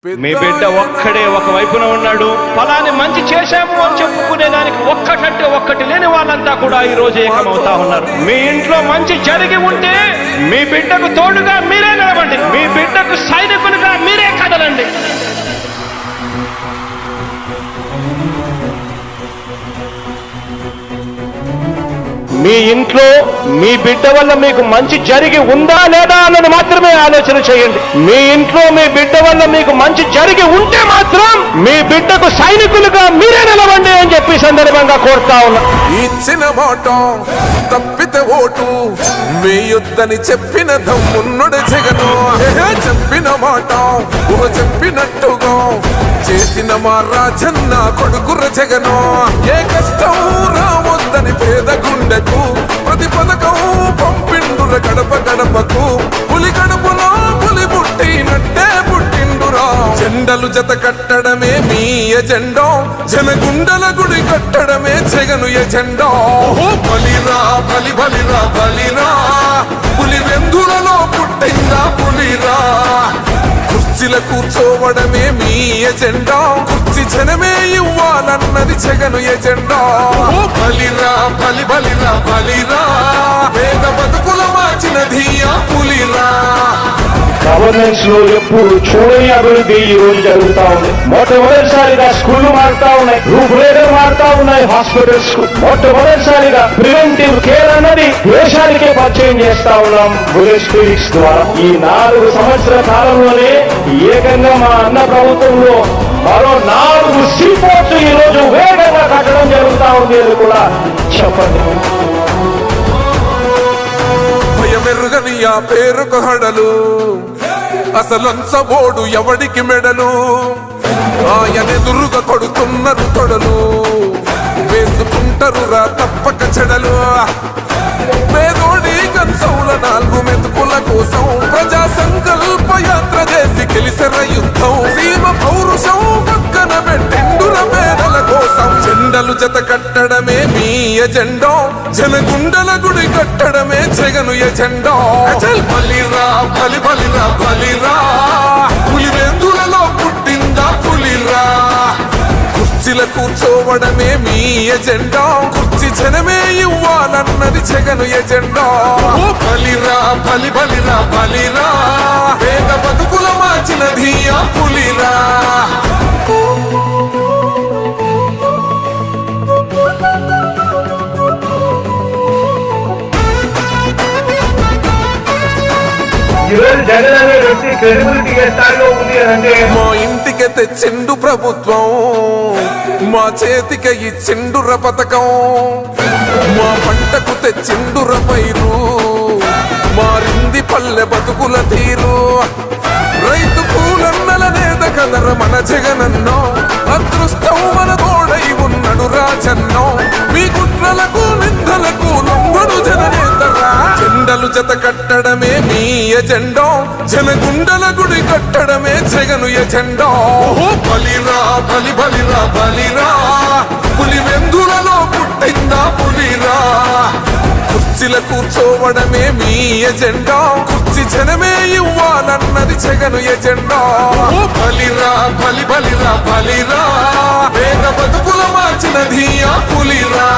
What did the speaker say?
మీ బిడ్డ ఒక్కడే ఒక వైపున ఉన్నాడు. ఫలాన్ని మంచి చేశాము అని చెప్పుకునేదానికి ఒక్కటంటే ఒక్కటి లేని వాళ్ళంతా కూడా ఈ రోజు ఏకమవుతా ఉన్నారు. మీ ఇంట్లో మంచి జరిగి ఉంటే మీ బిడ్డకు తోడుగా మీరే నిలబండి, మీ బిడ్డకు సైనికులుగా మీరే కదలండి. మీ ఇంట్లో మీ బిడ్డ వల్ల మీకు మంచి జరిగి ఉందా లేదా అన్నది మాత్రమే ఆలోచన చేయండి. మీ ఇంట్లో మీ బిడ్డ వల్ల మీకు మంచి జరిగి ఉంటే మాత్రం మీ బిడ్డకు సైనికులుగా మీరే నిలవండి అని చెప్పి సందర్భంగా కోరుతా ఉన్నా. ఇచ్చిన మాట తప్పితే ఓటు వేయొద్దని చెప్పిన దమ్మున్నడు జగను. చెప్పిన మాట చెప్పినట్టుగా చేసిన మా రాజన్న కొడుకుర జగను. ఏ కష్టం రావద్దని పేద గుండెకు ప్రతి పథకం పంపిండుర గడప గడపకు. పులి గడపలో పులి పుట్టినట్టే పుట్టిండురా. జెండలు జత కట్టడమే మీ ఎజెండా, జనగుండల గుడి కట్టడమే జగను ఎజెండా. బలిరా బలి బలిరా బలిరా, పులి వెందులలో పుట్టిందా పులిరా. కుర్చీల కూర్చోవడమే మీ ఎజెండా, కుర్చీ జనమే ఇవ్వాలన్నది జగను ఎజెండా. బలిరా బలి బలిరా బలిరా, పేద బతుకుల మార్చినది ఆ పులిరా. గవర్నెన్స్ లో ఎప్పుడు చూడని అభివృద్ధి ఈ రోజు జరుగుతా ఉంది. మొట్టమొదటిసారిగా స్కూళ్లు మారుతా ఉన్నాయి, రూపురేఖలు మారుతా ఉన్నాయి. హాస్పిటల్స్ మొట్టమొదటిసారిగా ప్రివెంటివ్ కేర్ అన్నది దేశానికే పరిచయం చేస్తా ఉన్నాం బుల్లెట్ క్లినిక్స్ ద్వారా. ఈ 4 సంవత్సరాల కాలంలోనే ఏకంగా మా అన్న ప్రభుత్వంలో మరో 4 సీపోర్ట్స్ ఈ రోజు వేగంగా కట్టడం జరుగుతా ఉంది అని కూడా చెప్పండి. భయమెరుగని ఆ పేరుకు హడలు, అసలంచబోడు ఎవడికి మెడలు. ఆయనెదురుగా కొడుతున్నారు తొడలు, వేసుకుంటారు రా తప్పక చెడలు. పేదోడి కన్సౌల 4 మెతుకుల కోసం ప్రజా సంకల్ప యాత్ర చేసి గెలిసెర యుద్ధం. సీమ పౌరుషం పక్కన పెట్టిండుర పేదల కోసం. జెండలు జత కట్టడమే మీ ఎజెండా, జనగుండల గుడి కట్టడమే జగను ఎజెండా. బలిరా బలి బలిరా బలిరా, పులి వెందులలో పుట్టిందా పులిరా. కుర్చీల కూర్చోవడమే మీ ఎజెండా, కుర్చీ జనమే ఇవ్వాలన్నది జగను ఎజెండా. బలిరా బలి బలిరా బలిరా, పేద బతుకుల మార్చినది ఆ పులిరా. జగన్ అనే వ్యక్తి క్రెడిబిలిటీ ఏ స్థాయిలో ఉంది అంటే మా ఇంటికి తెచ్చిండు ప్రభుత్వం, మా చేతికి ఇచ్చిండుర పథకం. మా పంటకు తెచ్చిండుర పైరు, మారింది పల్లె బతుకుల తీరు. రైతు కూలన్నల నేత కదర మన జగనన్నో, అదృష్టం మన తోడై ఉన్నడు రాజన్నో. మీ కుట్రలకు నిందలకు లొంగడు జననేతరా. జెండలు జత కట్టడమే మీ ఎజెండా, జనగుండల గుడి కట్టడమే జగను ఎజెండా. బలిరా బలి బలిరా బలిరా, పులి వెందులలో పుట్టిందా పులిరా. కుర్చీల కూర్చోవడమే మీ ఎజెండా, కుర్చీ జనమే ఇవ్వాలన్నది జగను ఎజెండా. బలిరా బలి బలిరా బలిరా, పేద బతుకుల మార్చినది ఆ పులిరా.